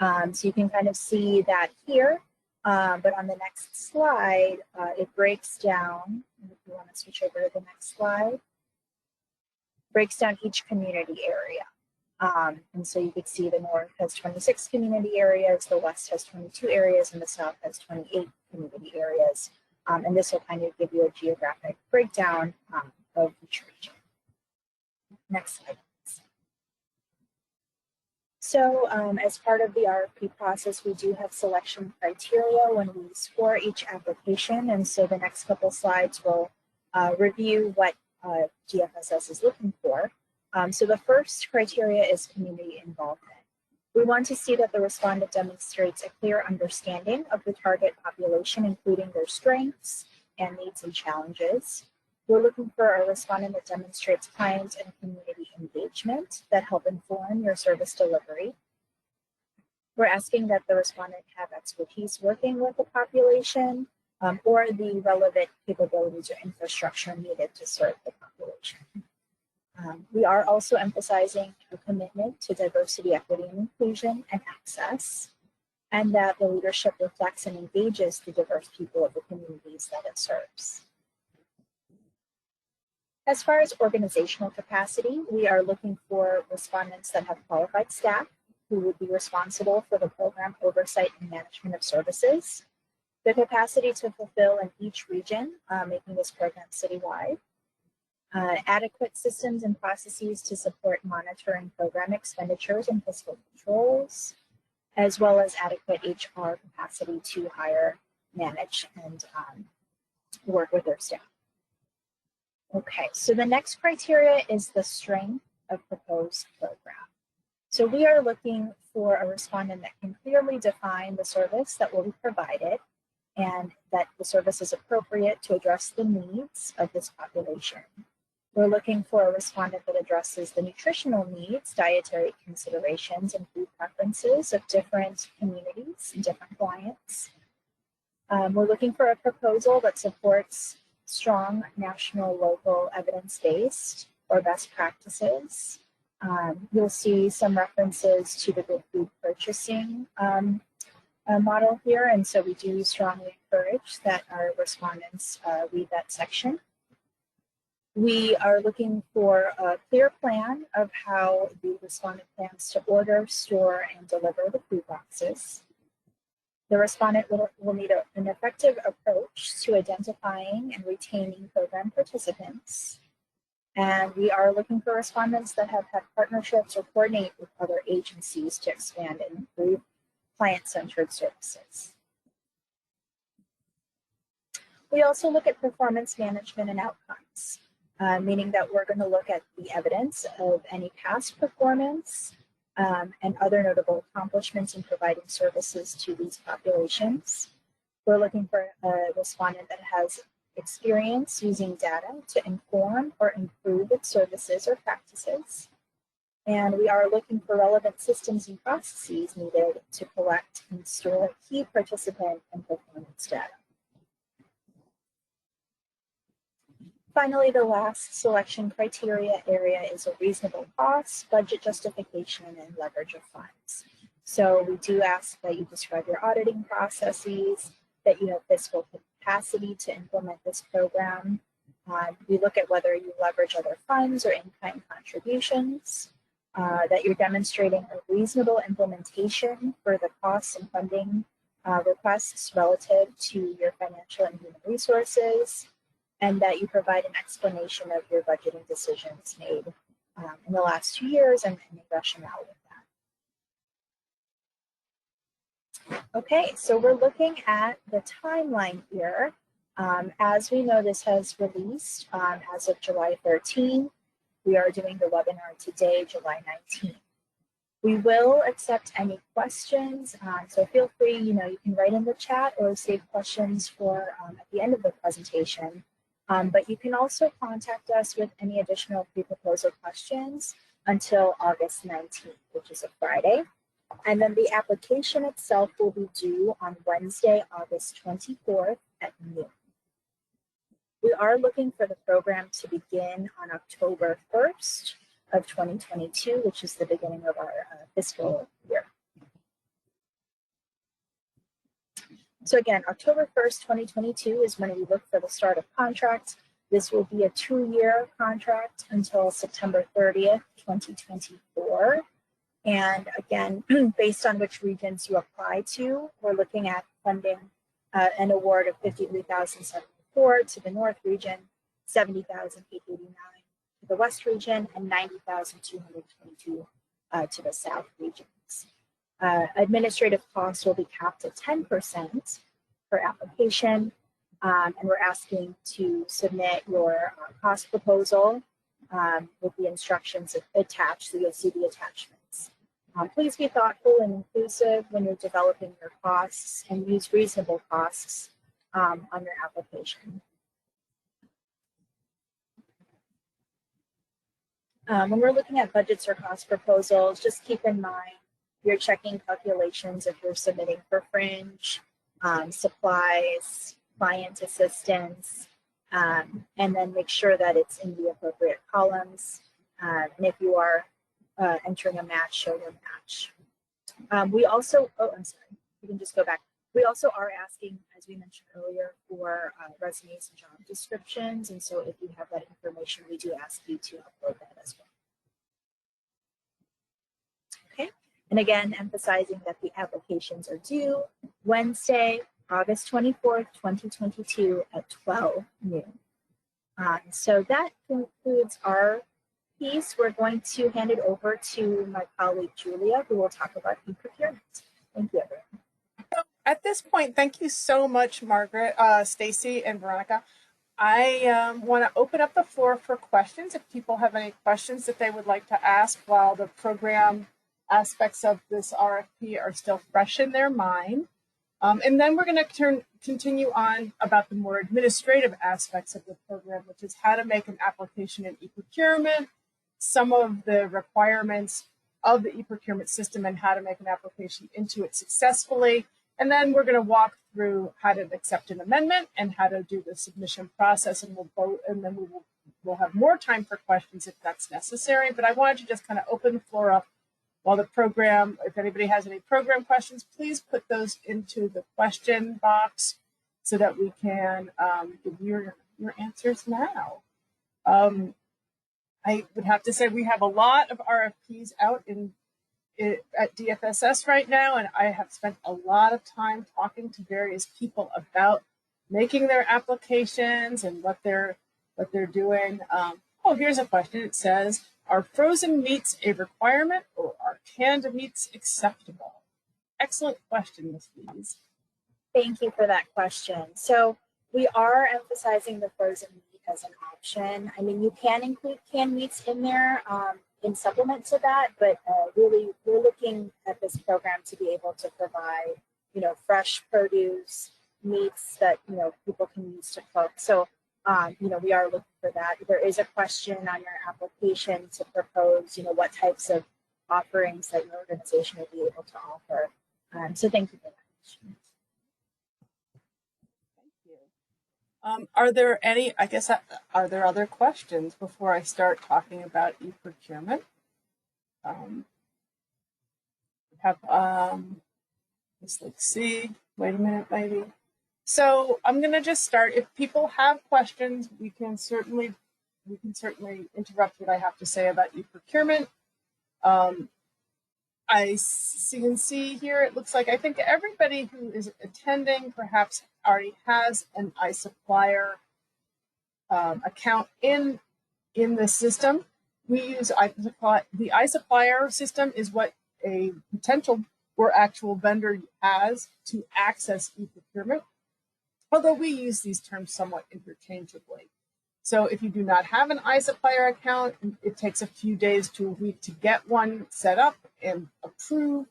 So you can kind of see that here. But on the next slide, it breaks down, if you want to switch over to the next slide, breaks down each community area. And so you could see the North has 26 community areas, the West has 22 areas, and the South has 28 community areas. And this will kind of give you a geographic breakdown of each region. Next slide. So as part of the RFP process, we do have selection criteria when we score each application. And so the next couple slides will review what DFSS is looking for. So the first criteria is community involvement. We want to see that the respondent demonstrates a clear understanding of the target population, including their strengths and needs and challenges. We're looking for a respondent that demonstrates client and community engagement that help inform your service delivery. We're asking that the respondent have expertise working with the population or the relevant capabilities or infrastructure needed to serve the population. We are also emphasizing a commitment to diversity, equity, and inclusion and access, and that the leadership reflects and engages the diverse people of the communities that it serves. As far as organizational capacity, we are looking for respondents that have qualified staff who would be responsible for the program oversight and management of services, the capacity to fulfill in each region, making this program citywide, adequate systems and processes to support monitoring program expenditures and fiscal controls, as well as adequate HR capacity to hire, manage, and work with their staff. Okay, so the next criteria is the strength of proposed program. So we are looking for a respondent that can clearly define the service that will be provided and that the service is appropriate to address the needs of this population. We're looking for a respondent that addresses the nutritional needs, dietary considerations, and food preferences of different communities and different clients. We're looking for a proposal that supports strong national, local, evidence-based or best practices. You'll see some references to the good food purchasing model here, and so we do strongly encourage that our respondents read that section. We are looking for a clear plan of how the respondent plans to order, store, and deliver the food boxes. The respondent will need an effective approach to identifying and retaining program participants. And we are looking for respondents that have had partnerships or coordinate with other agencies to expand and improve client-centered services. We also look at performance management and outcomes, meaning that we're going to look at the evidence of any past performance and other notable accomplishments in providing services to these populations. We're looking for a respondent that has experience using data to inform or improve its services or practices. And we are looking for relevant systems and processes needed to collect and store key participant and performance data. Finally, the last selection criteria area is a reasonable cost, budget justification, and leverage of funds. So we do ask that you describe your auditing processes, that you have fiscal capacity to implement this program. We look at whether you leverage other funds or in-kind contributions, that you're demonstrating a reasonable implementation for the costs and funding requests relative to your financial and human resources, and that you provide an explanation of your budgeting decisions made in the last 2 years and any rationale with that. Okay, so we're looking at the timeline here. As we know, this has released as of July 13. We are doing the webinar today, July 19. We will accept any questions, so feel free, you can write in the chat or save questions for at the end of the presentation. But you can also contact us with any additional pre-proposal questions until August 19th, which is a Friday. And then the application itself will be due on Wednesday, August 24th at noon. We are looking for the program to begin on October 1st of 2022, which is the beginning of our fiscal year. So again, October 1st, 2022 is when we look for the start of contract. This will be a 2-year contract until September 30th, 2024. And again, based on which regions you apply to, we're looking at funding an award of $53,074 to the North region, $70,889 to the West region, and $90,222 to the South regions. Administrative costs will be capped at 10% per application, and we're asking to submit your cost proposal with the instructions attached, so you'll see the attachments. Please be thoughtful and inclusive when you're developing your costs, and use reasonable costs on your application. When we're looking at budgets or cost proposals, just keep in mind you're checking calculations if you're submitting for fringe, supplies, client assistance, and then make sure that it's in the appropriate columns. And if you are entering a match, show your match. We also, I'm sorry, you can just go back. We also are asking, as we mentioned earlier, for resumes and job descriptions. And so if you have that information, we do ask you to upload that as well. Okay, and again, emphasizing that the applications are due Wednesday, August 24th, 2022 at 12 noon. So that concludes our piece. We're going to hand it over to my colleague, Julia, who will talk about e-procurement. Thank you, everyone. At this point, thank you so much, Margaret, Stacy, and Veronica. I want to open up the floor for questions. If people have any questions that they would like to ask while the program aspects of this RFP are still fresh in their mind. And then we're going to continue on about the more administrative aspects of the program, which is how to make an application in e-procurement, some of the requirements of the e-procurement system, and how to make an application into it successfully. And then we're going to walk through how to accept an amendment and how to do the submission process, and we'll have more time for questions if that's necessary. But I wanted to just kind of open the floor up while the program, if anybody has any program questions, please put those into the question box so that we can give your answers now. I would have to say we have a lot of RFPs out at DFSS right now, and I have spent a lot of time talking to various people about making their applications and what they're doing. Oh, here's a question. It says, are frozen meats a requirement, or are canned meats acceptable? Excellent question, Ms. Lees. Thank you for that question. So we are emphasizing the frozen meat as an option. I mean, you can include canned meats in there in supplement to that, but really we're looking at this program to be able to provide, fresh produce, meats that, people can use to cook. So, we are looking for that. There is a question on your application to propose, what types of offerings that your organization will be able to offer. So thank you for that question. Are there any, I guess, are there other questions before I start talking about e-procurement? Let's see, wait a minute, maybe. So I'm going to just start. If people have questions, we can certainly interrupt what I have to say about e-procurement. I can see here, it looks like I think everybody who is attending perhaps already has an iSupplier account in the system. We use the iSupplier system is what a potential or actual vendor has to access e-procurement, although we use these terms somewhat interchangeably. So if you do not have an iSupplier account, it takes a few days to a week to get one set up and approved.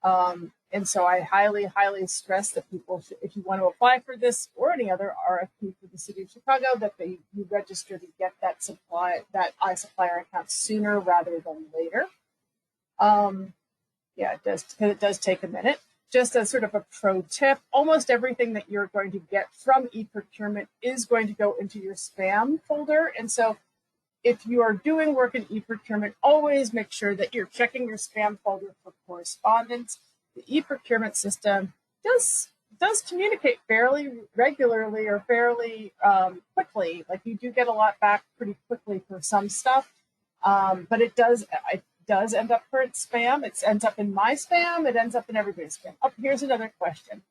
And so I highly, highly stress that people, if you want to apply for this or any other RFP for the city of Chicago, that you register to get that iSupplier account sooner rather than later. Yeah, it does, because it does take a minute. Just as sort of a pro tip, almost everything that you're going to get from e-procurement is going to go into your spam folder. And so if you are doing work in e-procurement, always make sure that you're checking your spam folder for correspondence. The e-procurement system does communicate fairly regularly or fairly quickly. Like, you do get a lot back pretty quickly for some stuff, but it does end up for its spam. It ends up in my spam. It ends up in everybody's spam. Oh, here's another question.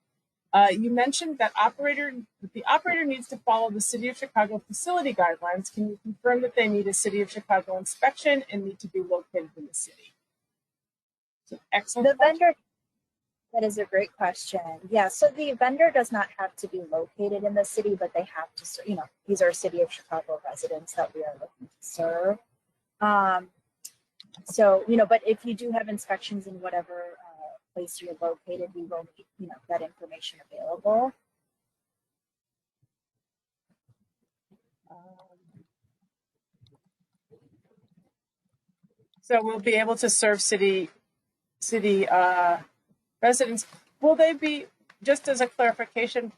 You mentioned that the operator needs to follow the City of Chicago facility guidelines. Can you confirm that they need a City of Chicago inspection and need to be located in the city? So, excellent. That is a great question. Yeah, so the vendor does not have to be located in the city, but they have to, these are City of Chicago residents that we are looking to serve. So, but if you do have inspections in whatever place you're located, we will need, that information available. So we'll be able to serve city residents. Will they be, just as a clarification,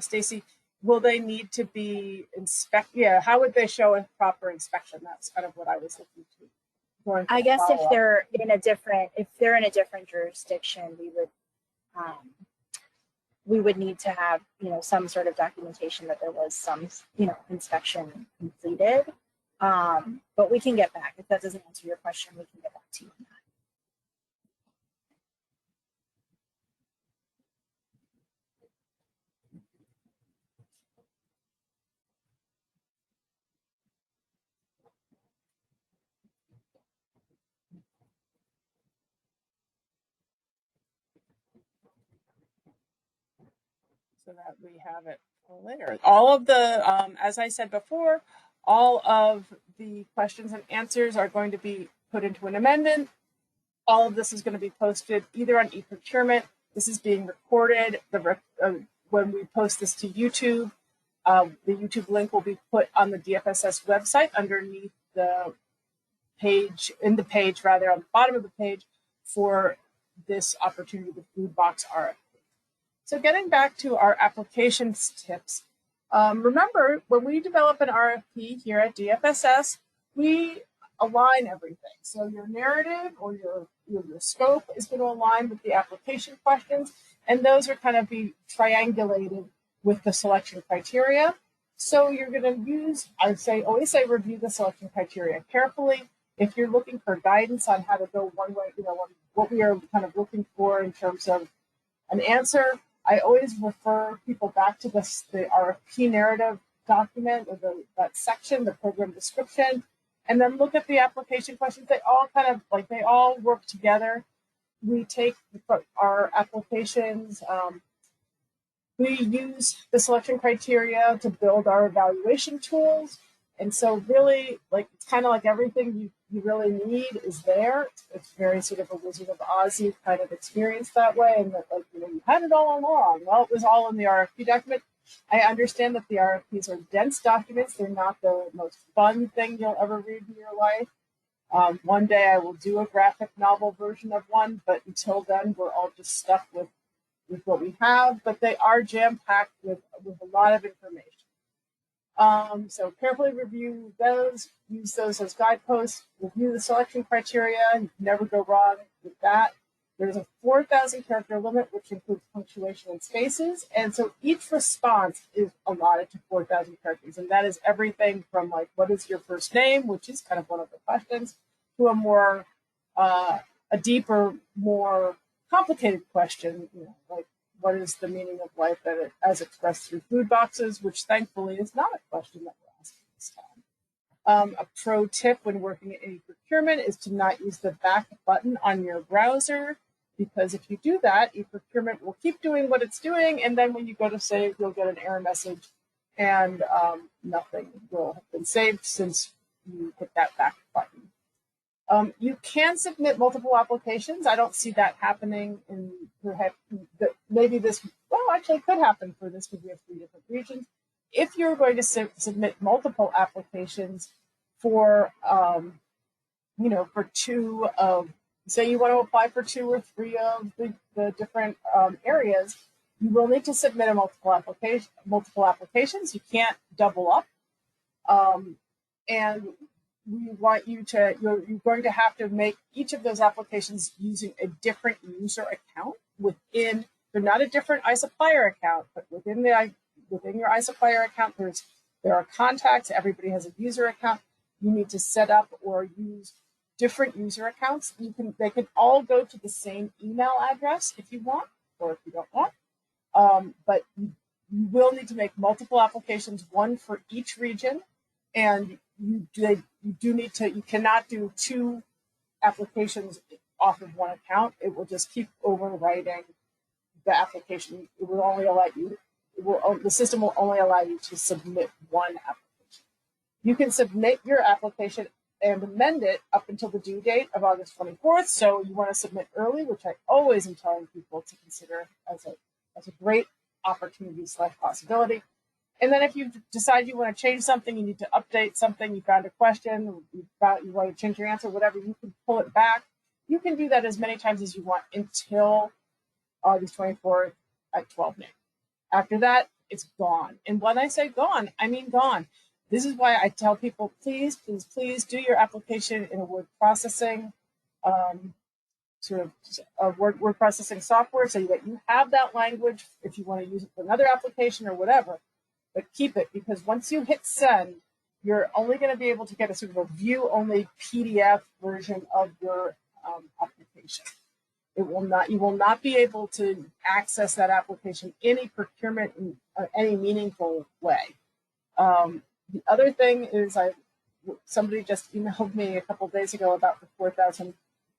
Stacy, will they need to be inspected? Yeah, how would they show a proper inspection? That's kind of what I was looking to. I guess if they're in a different jurisdiction, we would need to have, some sort of documentation that there was some, inspection completed. But we can get back. If that doesn't answer your question, we can get back to you on that. So that we have it for later. All of the, as I said before, all of the questions and answers are going to be put into an amendment. All of this is going to be posted either on e-procurement. This is being recorded. When we post this to YouTube, the YouTube link will be put on the DFSS website underneath the page, on the bottom of the page for this opportunity, the food box RFP. So getting back to our applications tips, remember, when we develop an RFP here at DFSS, we align everything. So your narrative or your scope is going to align with the application questions, and those are kind of be triangulated with the selection criteria. So you're going to use, always say review the selection criteria carefully. If you're looking for guidance on how to go one way, what we are kind of looking for in terms of an answer, I always refer people back to the RFP narrative document, or that section, the program description, and then look at the application questions. They all work together. We take our applications, we use the selection criteria to build our evaluation tools. And so really, it's kind of like everything you really need is there. It's very sort of a Wizard of Oz kind of experience that way. And that, you had it all along. Well, it was all in the RFP document. I understand that the RFPs are dense documents. They're not the most fun thing you'll ever read in your life. One day I will do a graphic novel version of one, but until then, we're all just stuck with what we have. But they are jam-packed with a lot of information. So carefully review those, use those as guideposts, review the selection criteria, you can never go wrong with that. There's a 4,000 character limit, which includes punctuation and spaces. And so each response is allotted to 4,000 characters. And that is everything from like, what is your first name, which is kind of one of the questions, to a more, a deeper, more complicated question, you know, like, what is the meaning of life as expressed through food boxes, which thankfully is not a question that we're asking this time. A pro tip when working in procurement is to not use the back button on your browser, because if you do that, e-procurement will keep doing what it's doing, and then when you go to save, you'll get an error message, and nothing will have been saved since you hit that back button. You can submit multiple applications. I don't see that happening in maybe this, well, actually could happen for this because we have 3 different regions. If you're going to submit multiple applications for, you know, for 2 of, say you want to apply for 2 or 3 of the different areas, you will need to submit a multiple applications. You can't double up. And we want you to, you're going to have to make each of those applications using a different user account within, they're not a different iSupplier account, but within your iSupplier account, there are contacts, everybody has a user account. You need to set up or use different user accounts. They can all go to the same email address if you want, or if you don't want. But you will need to make multiple applications, 1 for each region, and you cannot do 2 applications off of 1 account. It will just keep overwriting the application. It will only allow you, the system will only allow you to submit 1 application. You can submit your application and amend it up until the due date of August 24th. So you want to submit early, which I always am telling people to consider as a great opportunity/possibility. And then if you decide you want to change something, you need to update something, you found a question, you want to change your answer, whatever, you can pull it back. You can do that as many times as you want until August 24th at 12 noon. After that, it's gone. And when I say gone, I mean gone. This is why I tell people, please, please, please do your application in a word processing, word processing software, so that you have that language if you want to use it for another application or whatever. But keep it, because once you hit send, you're only going to be able to get a sort of a view-only PDF version of your application. You will not be able to access that application in a procurement in any meaningful way. The other thing is, somebody just emailed me a couple of days ago about the 4,000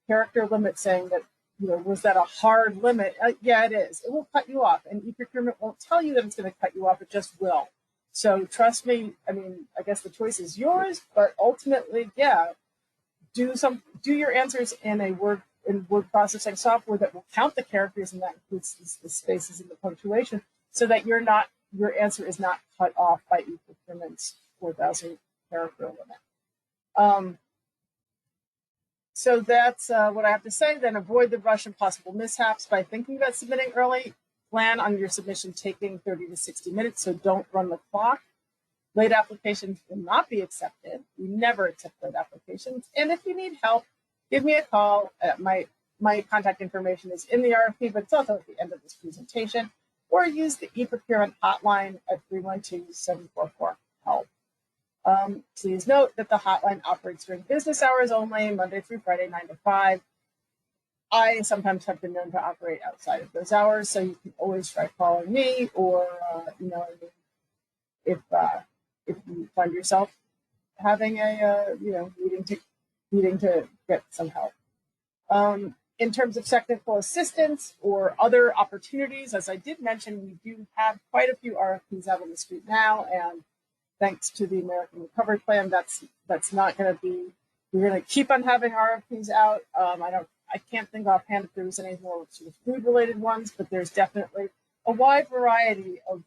character limit, saying that, you know, was that a hard limit? Yeah, it is. It will cut you off, and e-procurement won't tell you that it's going to cut you off. It just will. So trust me. I mean, I guess the choice is yours, but ultimately, yeah, do your answers in word processing software that will count the characters, and that includes the spaces and the punctuation, so that your answer is not cut off by e-procurement's 4,000 character limit. So that's what I have to say. Then avoid the rush and possible mishaps by thinking about submitting early. Plan on your submission taking 30 to 60 minutes, so don't run the clock. Late applications will not be accepted. We never accept late applications. And if you need help, give me a call. My contact information is in the RFP, but it's also at the end of this presentation. Or use the e-procurement hotline at 312-744-HELP. Please note that the hotline operates during business hours only, Monday through Friday, 9 to 5. I sometimes have been known to operate outside of those hours, so you can always try calling me, or if you find yourself having a needing to get some help. In terms of technical assistance or other opportunities, as I did mention, we do have quite a few RFPs out on the street now, and thanks to the American Recovery Plan, that's not going to be. We're going to keep on having RFPs out. I can't think offhand if there was any more sort of food-related ones, but there's definitely a wide variety of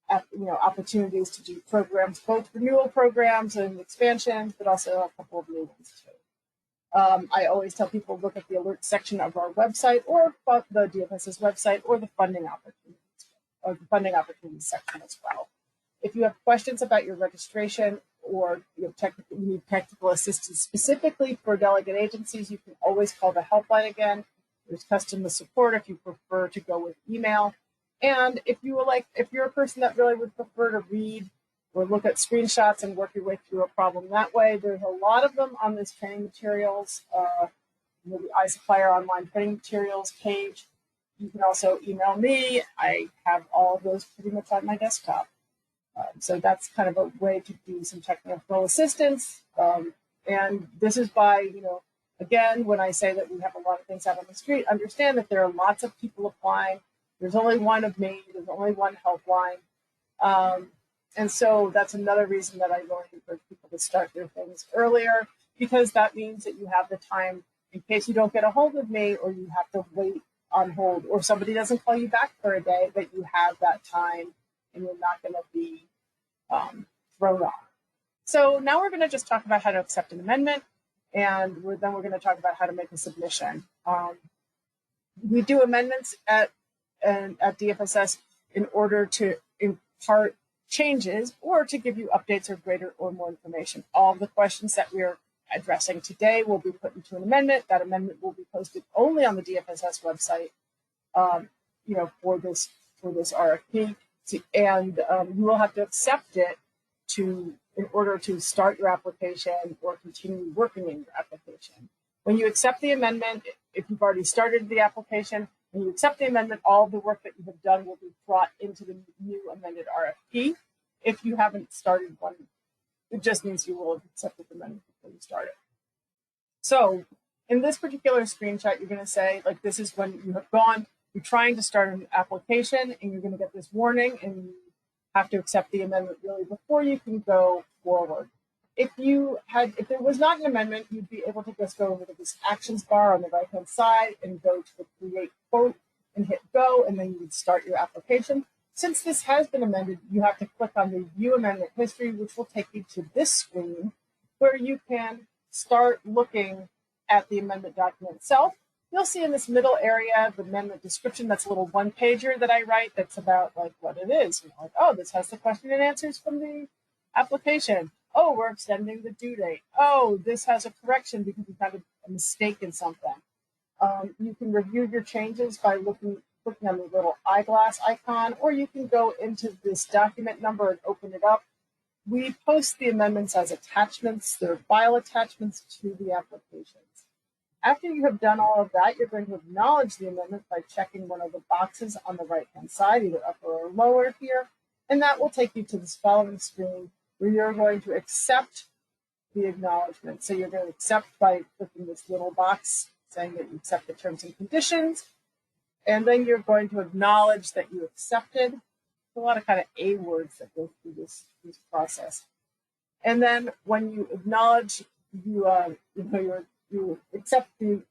opportunities to do programs, both renewal programs and expansions, but also a couple of new ones too. I always tell people, look at the alert section of our website, or the DFSS website, or the funding opportunities section as well. If you have questions about your registration or you need technical assistance specifically for delegate agencies, you can always call the helpline again. There's customer support if you prefer to go with email. And if you're a person that really would prefer to read or look at screenshots and work your way through a problem that way, there's a lot of them on this training materials, the iSupplier online training materials page. You can also email me. I have all of those pretty much on my desktop. So that's kind of a way to do some technical assistance. And this is by, again, when I say that we have a lot of things out on the street, understand that there are lots of people applying. There's only one of me. There's only one helpline. And so that's another reason that I really encourage people to start their things earlier, because that means that you have the time in case you don't get a hold of me or you have to wait on hold or somebody doesn't call you back for a day, that you have that time and you're not going to be thrown off. So now we're going to just talk about how to accept an amendment, and then we're going to talk about how to make a submission. We do amendments at DFSS in order to impart changes or to give you updates or greater or more information. All of the questions that we're addressing today will be put into an amendment. That amendment will be posted only on the DFSS website, for this RFP, and you will have to accept it in order to start your application or continue working in your application. When you accept the amendment, if you've already started the application, when you accept the amendment, all of the work that you have done will be brought into the new amended RFP. If you haven't started one, it just means you will have accepted the amendment before you start it. So in this particular screenshot, you're going to say, like, this is when you have gone, you're trying to start an application, and you're going to get this warning, and you have to accept the amendment really before you can go forward. If there was not an amendment, you'd be able to just go over to this actions bar on the right-hand side and go to the create quote and hit go, and then you would start your application. Since this has been amended, you have to click on the view amendment history, which will take you to this screen where you can start looking at the amendment document itself. You'll see in this middle area the amendment description. That's a little one-pager that I write that's about like what it is. Like, oh, this has the question and answers from the application. Oh, we're extending the due date. Oh, this has a correction because we found a mistake in something. You can review your changes by clicking on the little eyeglass icon, or you can go into this document number and open it up. We post the amendments as attachments. They're file attachments to the applications. After you have done all of that, you're going to acknowledge the amendment by checking one of the boxes on the right-hand side, either upper or lower here, and that will take you to this following screen where you're going to accept the acknowledgement. So you're going to accept by clicking this little box saying that you accept the terms and conditions, and then you're going to acknowledge that you accepted. There's a lot of kind of A words that go through this process. And then when you acknowledge you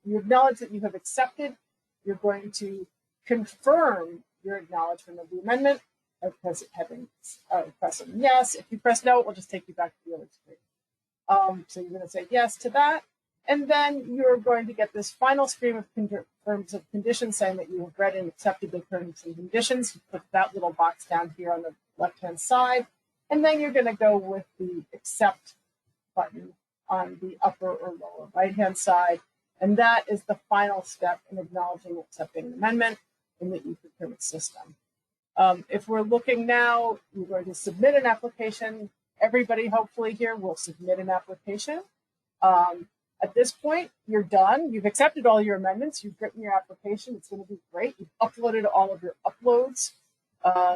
acknowledge that you have accepted, you're going to confirm your acknowledgement of the amendment by pressing yes. If you press no, it will just take you back to the other screen. So you're going to say yes to that. And then you're going to get this final screen of terms of conditions saying that you have read and accepted the terms and conditions. You put that little box down here on the left-hand side. And then you're going to go with the accept button on the upper or lower right-hand side. And that is the final step in acknowledging and accepting an amendment in the e-procurement system. If we're looking now, you're going to submit an application. Everybody hopefully here will submit an application. At this point, you're done. You've accepted all your amendments. You've written your application. It's going to be great. You've uploaded all of your uploads.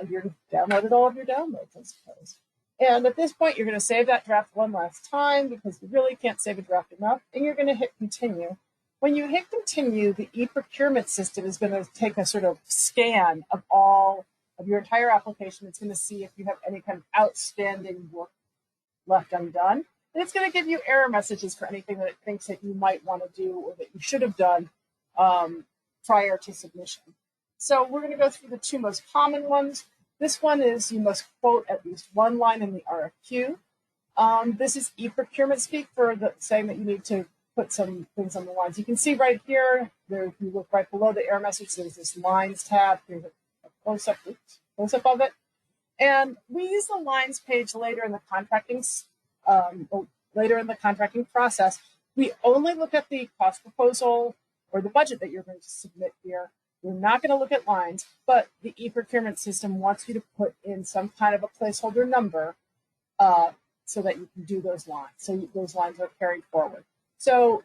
You've downloaded all of your downloads, I suppose. And at this point, you're going to save that draft one last time because you really can't save a draft enough. And you're going to hit continue. When you hit continue, the e-procurement system is going to take a sort of scan of all of your entire application. It's going to see if you have any kind of outstanding work left undone. And it's going to give you error messages for anything that it thinks that you might want to do or that you should have done prior to submission. So we're going to go through the two most common ones. This one is you must quote at least one line in the RFQ. This is e-procurement speak for saying that you need to put some things on the lines. You can see right here, if you look right below the error message, there's this lines tab. Here's a close-up of it. And we use the lines page later in the contracting process. We only look at the cost proposal or the budget that you're going to submit here. We're not going to look at lines, but the e-procurement system wants you to put in some kind of a placeholder number so that you can do those lines. So those lines are carried forward. So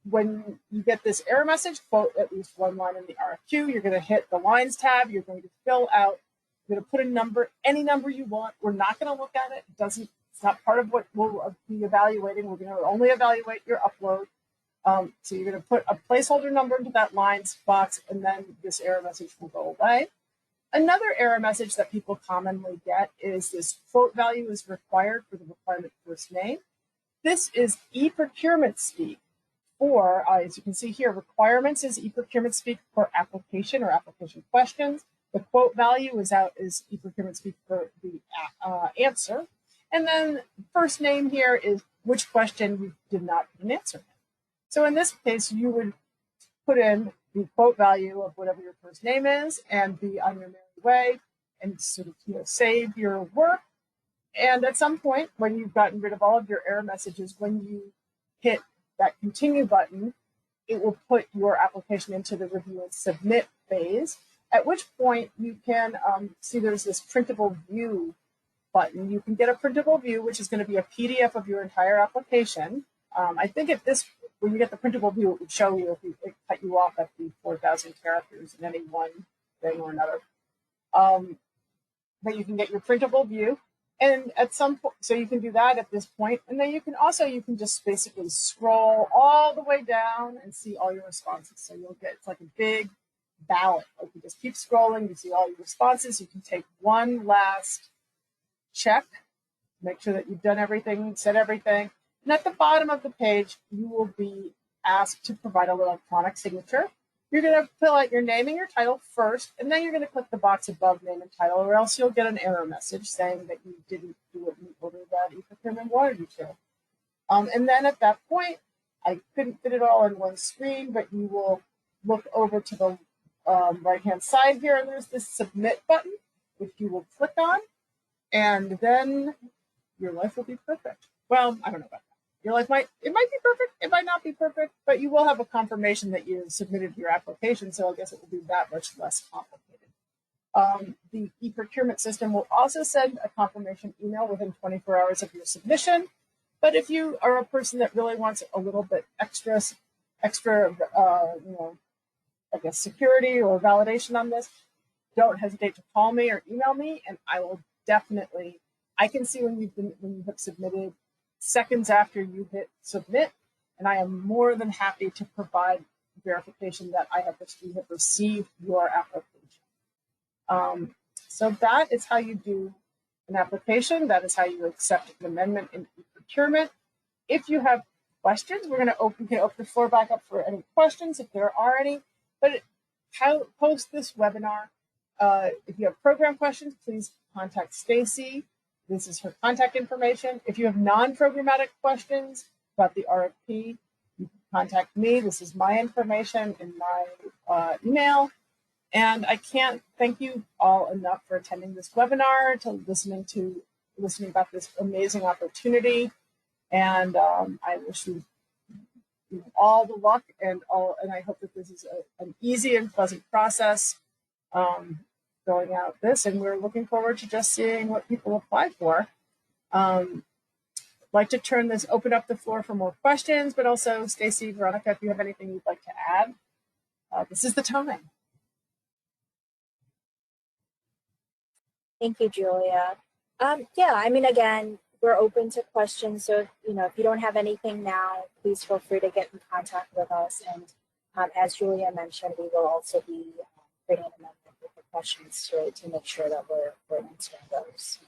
when you get this error message, quote at least one line in the RFQ, you're going to hit the lines tab. You're going to fill out, you're going to put a number, any number you want. We're not going to look at it. It's not part of what we'll be evaluating. We're going to only evaluate your upload. So you're going to put a placeholder number into that lines box, and then this error message will go away. Another error message that people commonly get is this quote value is required for the requirement first name. This is e-procurement speak for, as you can see here, requirements is e-procurement speak for application or application questions. The quote value is e-procurement speak for the answer. And then first name here is which question you did not put an answer in. So in this case, you would put in the quote value of whatever your first name is and be on your merry way and sort of save your work. And at some point, when you've gotten rid of all of your error messages, when you hit that continue button, it will put your application into the review and submit phase, at which point you can see there's this printable view button. You can get a printable view, which is going to be a PDF of your entire application. I think when you get the printable view, it would show you if it cut you off at the 4,000 characters in any one thing or another. But you can get your printable view. And at some point, so you can do that at this point. And then you can just basically scroll all the way down and see all your responses. So it's like a big ballot. Like you just keep scrolling, you see all your responses. You can take one last check, make sure that you've done everything, said everything. And at the bottom of the page, you will be asked to provide an electronic signature. You're going to fill out your name and your title first, and then you're going to click the box above name and title, or else you'll get an error message saying that you didn't do it in the order that e-procurement wanted you to. And then at that point, I couldn't fit it all in one screen, but you will look over to the right-hand side here, and there's this submit button, which you will click on, and then your life will be perfect. Well, I don't know about that. Your life might be perfect, it might not be perfect, but you will have a confirmation that you submitted your application, so I guess it will be that much less complicated. The e-procurement system will also send a confirmation email within 24 hours of your submission, but if you are a person that really wants a little bit extra, I guess security or validation on this, don't hesitate to call me or email me, and I will definitely, I can see when you have submitted seconds after you hit submit, and I am more than happy to provide verification that we have received your application. So that is how you do an application. That is how you accept an amendment in procurement. If you have questions, we can open the floor back up for any questions if there are any. But post this webinar. If you have program questions, please contact Stacy. This is her contact information. If you have non-programmatic questions about the RFP, you can contact me. This is my information in my email. And I can't thank you all enough for attending this webinar, listening about this amazing opportunity. And I wish you all the luck and I hope that this is an easy and pleasant process. Going out this, and we're looking forward to just seeing what people apply for. I'd like to open up the floor for more questions, but also Stacy, Veronica, if you have anything you'd like to add, this is the time. Thank you, Julia. Yeah, I mean, again, we're open to questions. So, if you don't have anything now, please feel free to get in contact with us. And as Julia mentioned, we will also be creating an amendment with the questions to make sure that we're answering those.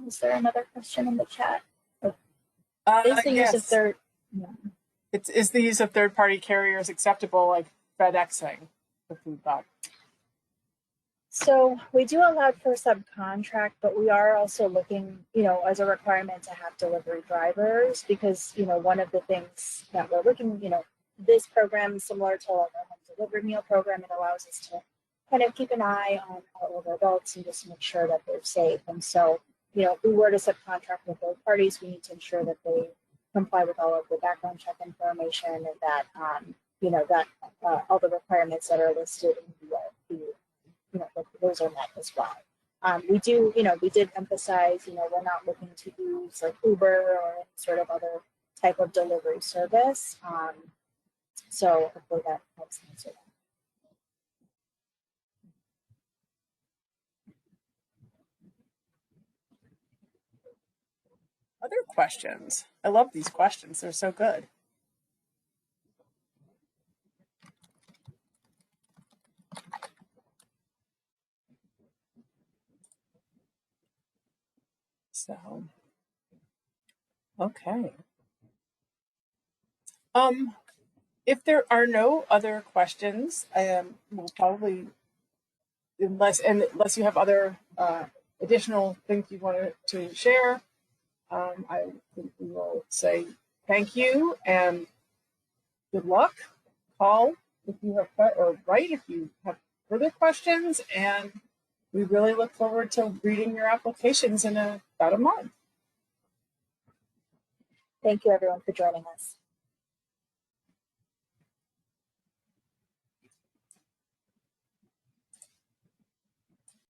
Is there another question in the chat? Is the use of third? Yeah. Is the use of third-party carriers acceptable, like FedExing the food box? So we do allow for subcontract, but we are also looking, as a requirement to have delivery drivers, because, one of the things that we're looking, this program is similar to our home delivery meal program. It allows us to kind of keep an eye on our older adults and just make sure that they're safe. And so, you know, if we were to subcontract with third parties, we need to ensure that they comply with all of the background check information and that, you know, that all the requirements that are listed in the you know, those are met as well. We do, you know, we did emphasize, you know, we're not looking to use like Uber or any sort of other type of delivery service. So hopefully that helps answer that. Other questions? I love these questions. They're so good. So, okay. If there are no other questions, we'll probably, unless you have other additional things you wanted to share, I think we will say thank you and good luck. Call if you have, or write if you have further questions, and we really look forward to reading your applications in about a month. Thank you everyone for joining us.